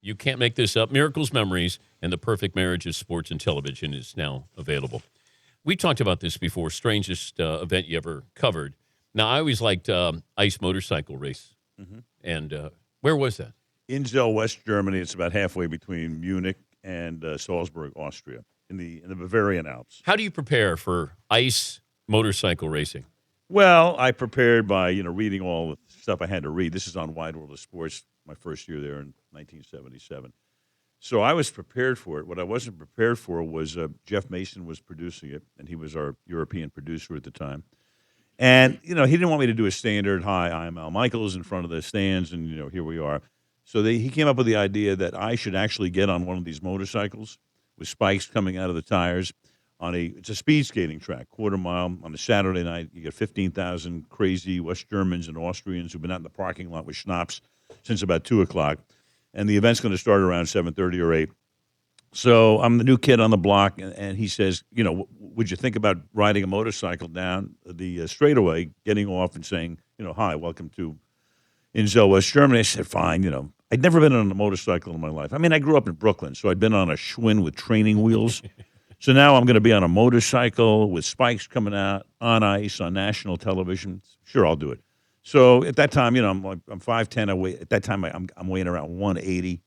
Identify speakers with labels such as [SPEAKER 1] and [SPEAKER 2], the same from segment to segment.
[SPEAKER 1] You can't make this up. Miracles, Memories, and the Perfect Marriage of Sports and Television is now available. We talked about this before, strangest event you ever covered. Now, I always liked ice motorcycle race.
[SPEAKER 2] Mm-hmm.
[SPEAKER 1] And where was that?
[SPEAKER 2] In Zell, West Germany. It's about halfway between Munich and Salzburg, Austria, in the Bavarian Alps.
[SPEAKER 1] How do you prepare for ice motorcycle racing?
[SPEAKER 2] Well, I prepared by reading all the stuff I had to read. This is on Wide World of Sports, my first year there in 1977. So I was prepared for it. What I wasn't prepared for was Jeff Mason was producing it, and he was our European producer at the time. And he didn't want me to do a standard "Hi, I'm Al Michaels" in front of the stands, and here we are. So he came up with the idea that I should actually get on one of these motorcycles with spikes coming out of the tires it's a speed skating track, quarter mile on a Saturday night. You get 15,000 crazy West Germans and Austrians who've been out in the parking lot with schnapps since about 2:00, and the event's going to start around 7:30 or 8. So I'm the new kid on the block, and he says, would you think about riding a motorcycle down the straightaway, getting off and saying, "Hi, welcome to in Zell, West Germany"? I said, fine. I'd never been on a motorcycle in my life. I mean, I grew up in Brooklyn, so I'd been on a Schwinn with training wheels. So now I'm going to be on a motorcycle with spikes coming out on ice on national television. Sure, I'll do it. So at that time, I'm 5'10". At that time, I'm weighing around 180.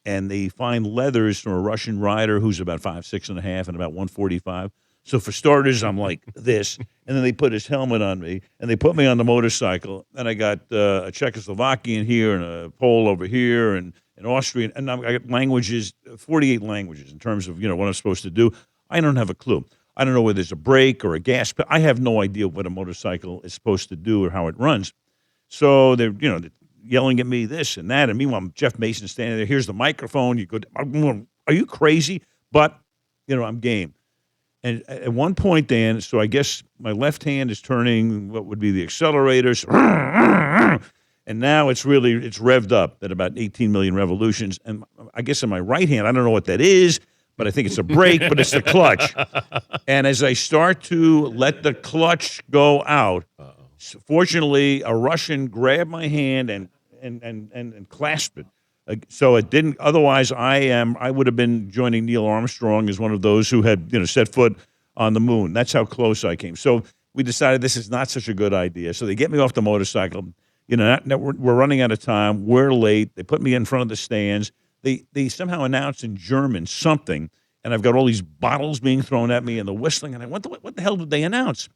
[SPEAKER 2] And they find leathers from a Russian rider who's about 5'6.5" and about 145. So for starters, I'm like this. And then they put his helmet on me, and they put me on the motorcycle. And I got a Czechoslovakian here and a Pole over here and an Austrian. And I got languages, 48 languages in terms of, what I'm supposed to do. I don't have a clue. I don't know whether there's a brake or a gas. I have no idea what a motorcycle is supposed to do or how it runs. So they're yelling at me this and that. And meanwhile, Jeff Mason standing there. Here's the microphone. You go, are you crazy? But, I'm game. And at one point, Dan, so I guess my left hand is turning what would be the accelerators. And now it's revved up at about 18 million revolutions. And I guess in my right hand, I don't know what that is, but I think it's a brake, but it's the clutch. And as I start to let the clutch go out, fortunately, a Russian grabbed my hand and clasped it. So it didn't. Otherwise, I would have been joining Neil Armstrong as one of those who had set foot on the moon. That's how close I came. So we decided this is not such a good idea. So they get me off the motorcycle. We're running out of time. We're late. They put me in front of the stands. They somehow announced in German something, and I've got all these bottles being thrown at me and the whistling. And I went, what the hell did they announce?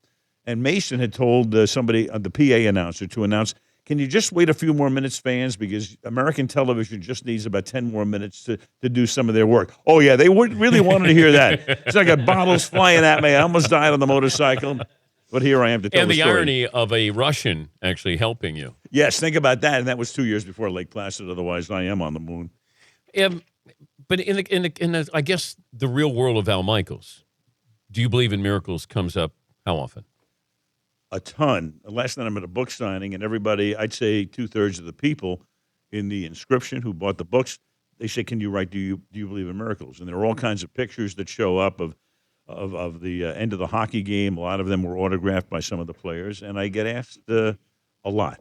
[SPEAKER 2] And Mason had told somebody, the PA announcer, to announce, can you just wait a few more minutes, fans, because American television just needs about 10 more minutes to do some of their work. Oh, yeah, they really wanted to hear that. So I got bottles flying at me. I almost died on the motorcycle. But here I am to tell the story.
[SPEAKER 1] And the irony of a Russian actually helping you.
[SPEAKER 2] Yes, think about that. And that was 2 years before Lake Placid. Otherwise, I am on the moon.
[SPEAKER 1] But in the I guess the real world of Al Michaels, do you believe in miracles comes up how often?
[SPEAKER 2] A ton. Last night I'm at a book signing, and everybody, I'd say 2/3 of the people in the inscription who bought the books, they say, "Can you write? Do you believe in miracles?" And there are all kinds of pictures that show up of the end of the hockey game. A lot of them were autographed by some of the players, and I get asked a lot.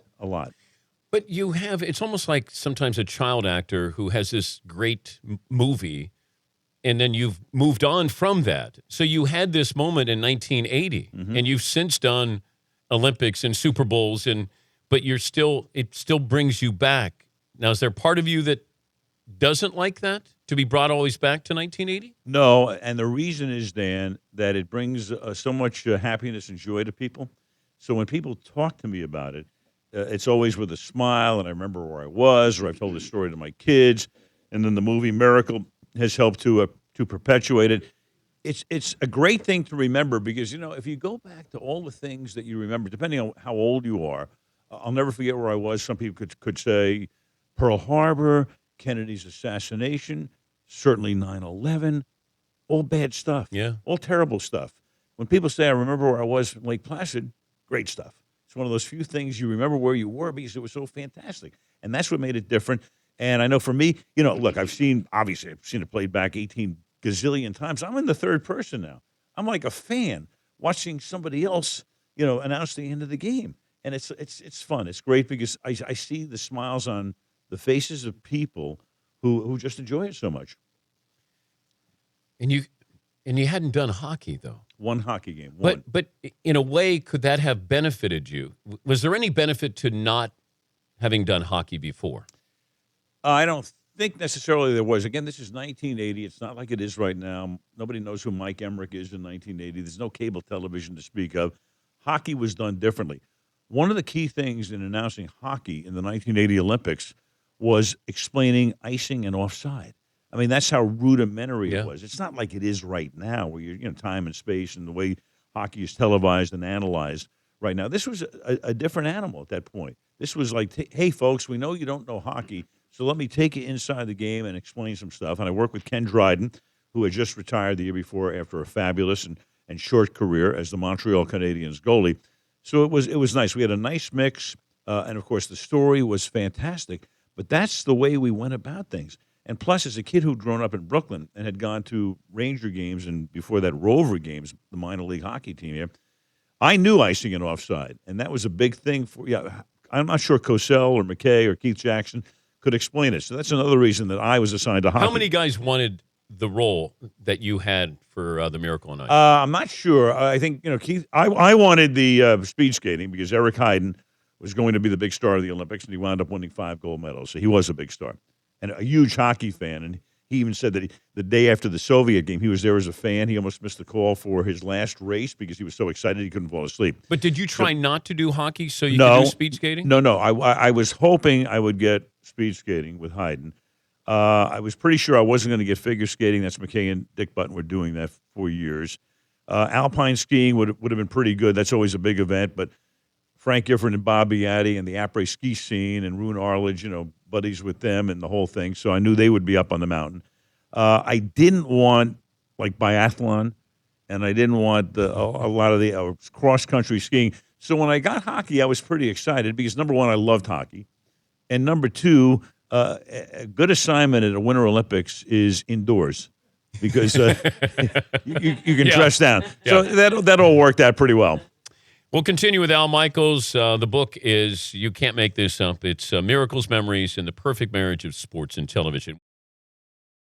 [SPEAKER 1] But you have, it's almost like sometimes a child actor who has this great movie, and then you've moved on from that. So you had this moment in 1980, and you've since done Olympics and Super Bowls, but it still brings you back. Now, is there part of you that doesn't like that, to be brought always back to 1980?
[SPEAKER 2] No, and the reason is, Dan, that it brings so much happiness and joy to people. So when people talk to me about it, it's always with a smile, and I remember where I was, or I've told the story to my kids, and then the movie Miracle has helped to perpetuate it. It's a great thing to remember because, if you go back to all the things that you remember, depending on how old you are, I'll never forget where I was. Some people could say Pearl Harbor, Kennedy's assassination, certainly 9/11, all bad stuff.
[SPEAKER 1] Yeah.
[SPEAKER 2] All terrible stuff. When people say, I remember where I was in Lake Placid, great stuff. It's one of those few things you remember where you were because it was so fantastic. And that's what made it different. And I know for me, look, I've seen it played back 18 gazillion times. I'm in the third person now. I'm like a fan watching somebody else, announce the end of the game. And it's fun. It's great because I see the smiles on the faces of people who just enjoy it so much.
[SPEAKER 1] And you hadn't done hockey though.
[SPEAKER 2] One hockey game, one.
[SPEAKER 1] But in a way, could that have benefited you? Was there any benefit to not having done hockey before?
[SPEAKER 2] I don't think necessarily there was. Again, this is 1980. It's not like it is right now. Nobody knows who Mike Emmerich is in 1980. There's no cable television to speak of. Hockey was done differently. One of the key things in announcing hockey in the 1980 Olympics was explaining icing and offside. I mean, that's how rudimentary it was. It's not like it is right now, where you're time and space and the way hockey is televised and analyzed right now. This was a different animal at that point. This was like, hey, folks, we know you don't know hockey, so let me take you inside the game and explain some stuff. And I worked with Ken Dryden, who had just retired the year before after a fabulous and short career as the Montreal Canadiens goalie. So it was nice. We had a nice mix, and, of course, the story was fantastic. But that's the way we went about things. And plus, as a kid who'd grown up in Brooklyn and had gone to Ranger games and before that Rover games, the minor league hockey team here, I knew icing and offside, and that was a big thing for. Yeah, I'm not sure Cosell or McKay or Keith Jackson could explain it. So that's another reason that I was assigned to hockey.
[SPEAKER 1] How many guys wanted the role that you had for the Miracle on Ice?
[SPEAKER 2] I'm not sure. I think Keith. I wanted the speed skating because Eric Heiden was going to be the big star of the Olympics, and he wound up winning 5 gold medals. So he was a big star and a huge hockey fan. And he even said that the day after the Soviet game, he was there as a fan. He almost missed the call for his last race because he was so excited he couldn't fall asleep.
[SPEAKER 1] But did you try not to do hockey so you could do speed skating?
[SPEAKER 2] No. I was hoping I would get speed skating with Heiden. I was pretty sure I wasn't going to get figure skating. That's McKay and Dick Button were doing that for years. Alpine skiing would have been pretty good. That's always a big event. But Frank Gifford and Bob Beatty and the après ski scene and Rune Arledge, buddies with them and the whole thing. So I knew they would be up on the mountain. I didn't want like biathlon, and I didn't want a lot of the cross-country skiing. So when I got hockey, I was pretty excited because, number one, I loved hockey. And number two, a good assignment at a Winter Olympics is indoors because you can dress down. So that all worked out pretty well.
[SPEAKER 1] We'll continue with Al Michaels. The book is, you can't make this up. It's Miracles, Memories, and the Perfect Marriage of Sports and Television.